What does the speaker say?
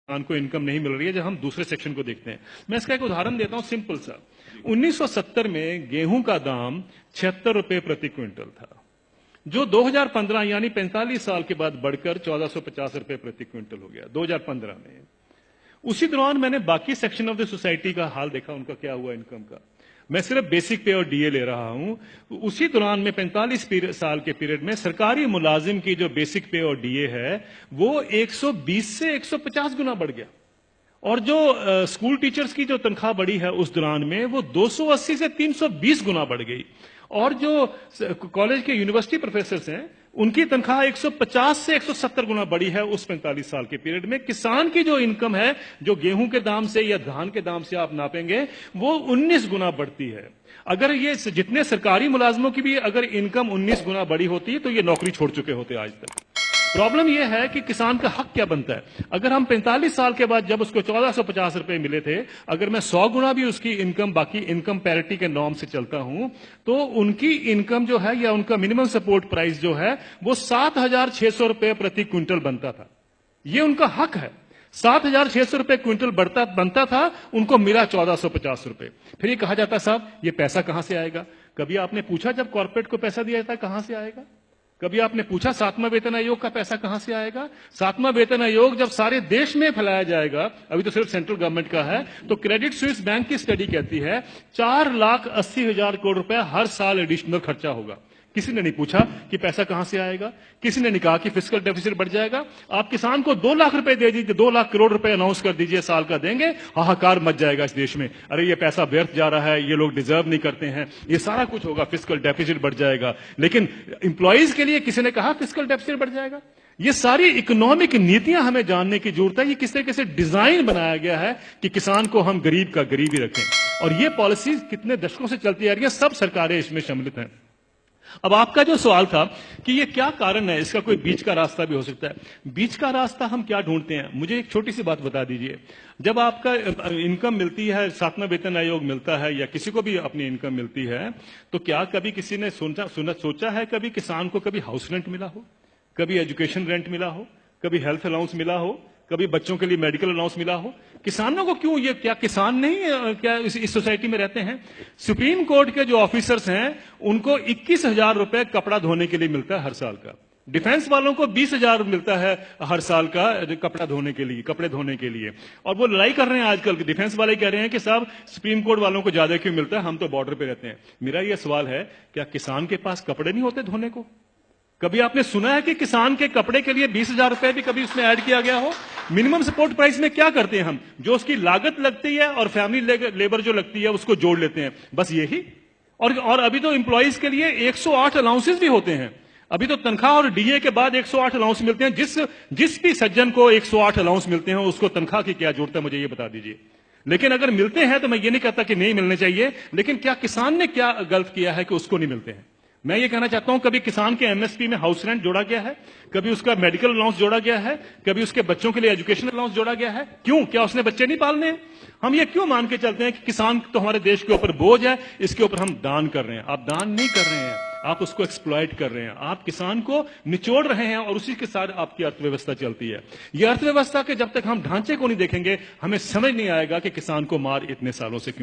किसान को इनकम नहीं मिल रही है। जब हम दूसरे सेक्शन को देखते हैं, मैं इसका एक उदाहरण देता हूं सिंपल सा। 1970 में गेहूं का दाम 76 रुपए प्रति क्विंटल था, जो 2015 यानी 45 साल के बाद बढ़कर 1450 रुपए प्रति क्विंटल हो गया 2015 में। उसी दौरान मैंने बाकी सेक्शन ऑफ द सोसाइटी का हाल देखा, उनका क्या हुआ इनकम का। मैं सिर्फ बेसिक पे और डीए ले रहा हूं। उसी दौरान में 45 साल के पीरियड में सरकारी मुलाजिम की जो बेसिक पे और डीए है वो 120 से 150 गुना बढ़ गया, और जो स्कूल टीचर्स की जो तनख्वाह बढ़ी है उस दौरान में वो 280 से 320 गुना बढ़ गई, और जो कॉलेज के यूनिवर्सिटी प्रोफेसर हैं उनकी तनख्वाह 150 से 170 गुना बढ़ी है उस 45 साल के पीरियड में। किसान की जो इनकम है, जो गेहूं के दाम से या धान के दाम से आप नापेंगे, वो 19 गुना बढ़ती है। अगर ये जितने सरकारी मुलाजमों की भी अगर इनकम 19 गुना बढ़ी होती तो ये नौकरी छोड़ चुके होते आज तक। प्रॉब्लम यह है कि किसान का हक क्या बनता है। अगर हम 45 साल के बाद जब उसको 1450 रुपए मिले थे, अगर मैं 100 गुना भी उसकी इनकम बाकी इनकम पैरिटी के नॉर्म से चलता हूं, तो उनकी इनकम जो है या उनका मिनिमम सपोर्ट प्राइस जो है वो 7600 रुपए प्रति क्विंटल बनता था। ये उनका हक है। 7600 रुपए क्विंटल बनता था, उनको मिला 1450 रुपए। फिर ये कहा जाता साहब ये पैसा कहां से आएगा? कभी आपने पूछा जब कॉर्पोरेट को पैसा दिया जाता है कहां से आएगा? कभी आपने पूछा 7वां वेतन आयोग का पैसा कहां से आएगा? 7वां वेतन आयोग जब सारे देश में फैलाया जाएगा, अभी तो सिर्फ सेंट्रल गवर्नमेंट का है, तो क्रेडिट स्विस बैंक की स्टडी कहती है 4,80,000 करोड़ रुपए हर साल एडिशनल खर्चा होगा। किसी ने नहीं पूछा कि पैसा कहां से आएगा, किसी ने नहीं कहा कि फिस्कल डेफिसिट बढ़ जाएगा। आप किसान को 2 लाख रुपए दे दीजिए, 2 लाख करोड़ रुपए अनाउंस कर दीजिए साल का देंगे, हाहाकार मच जाएगा इस देश में। अरे ये पैसा व्यर्थ जा रहा है, ये लोग डिजर्व नहीं करते हैं, ये सारा कुछ होगा, फिस्कल डेफिसिट बढ़ जाएगा। लेकिन इंप्लॉइज के लिए किसी ने कहा फिस्कल डेफिसिट बढ़ जाएगा? ये सारी इकोनॉमिक नीतियां हमें जानने की जरूरत है। ये किस तरीके से डिजाइन बनाया गया है कि किसान को हम गरीब का गरीब ही रखें, और ये पॉलिसीज कितने दशकों से चलती आ रही है, सब सरकारें इसमें सम्मिलित हैं। अब आपका जो सवाल था कि ये क्या कारण है, इसका कोई बीच का रास्ता भी हो सकता है। बीच का रास्ता हम क्या ढूंढते हैं? मुझे एक छोटी सी बात बता दीजिए। जब आपका इनकम मिलती है, 7वां वेतन आयोग मिलता है या किसी को भी अपनी इनकम मिलती है, तो क्या कभी किसी ने सोचा है कभी किसान को कभी हाउस रेंट मिला हो, कभी एजुकेशन रेंट मिला हो, कभी हेल्थ अलाउंस मिला हो, कभी बच्चों के लिए मेडिकल अलाउंस मिला हो? किसानों को क्यों, ये क्या किसान नहीं क्या इस सोसाइटी में रहते हैं? सुप्रीम कोर्ट के जो ऑफिसर्स हैं उनको 21,000 रुपए कपड़ा धोने के लिए मिलता है हर साल का। डिफेंस वालों को 20,000 मिलता है हर साल का कपड़ा धोने के लिए, कपड़े धोने के लिए। और वो लड़ाई कर रहे हैं आजकल, डिफेंस वाले कह रहे हैं कि साहब सुप्रीम कोर्ट वालों को ज्यादा क्यों मिलता है, हम तो बॉर्डर पे रहते हैं। मेरा यह सवाल है, क्या किसान के पास कपड़े नहीं होते धोने को? कभी आपने सुना है कि किसान के कपड़े के लिए 20,000 रुपए भी कभी उसमें ऐड किया गया हो? मिनिमम सपोर्ट प्राइस में क्या करते हैं हम? जो उसकी लागत लगती है और फैमिली लेबर जो लगती है उसको जोड़ लेते हैं, बस यही। और अभी तो एम्प्लॉइज के लिए 108 अलाउंसेस भी होते हैं। अभी तो तनख्वाह और डीए के बाद 108 अलाउंस मिलते हैं। जिस भी सज्जन को 108 अलाउंस मिलते हैं उसको तनख्वाह की क्या जरूरत है, मुझे ये बता दीजिए। लेकिन अगर मिलते हैं तो मैं ये नहीं कहता कि नहीं मिलने चाहिए, लेकिन क्या किसान ने क्या गलत किया है कि उसको नहीं मिलते हैं? मैं ये कहना चाहता हूं, कभी किसान के एमएसपी में हाउस रेंट जोड़ा गया है, कभी उसका मेडिकल अलाउंस जोड़ा गया है, कभी उसके बच्चों के लिए एजुकेशन अलाउंस जोड़ा गया है? क्यों? क्या उसने बच्चे नहीं पालने हैं? हम ये क्यों मान के चलते हैं कि किसान तो हमारे देश के ऊपर बोझ है, इसके ऊपर हम दान कर रहे हैं? आप दान नहीं कर रहे हैं, आप उसको एक्सप्लॉइट कर रहे हैं, आप किसान को निचोड़ रहे हैं, और उसी के साथ आपकी अर्थव्यवस्था चलती है। यह अर्थव्यवस्था के जब तक हम ढांचे को नहीं देखेंगे, हमें समझ नहीं आएगा कि किसान को मार इतने सालों से क्यों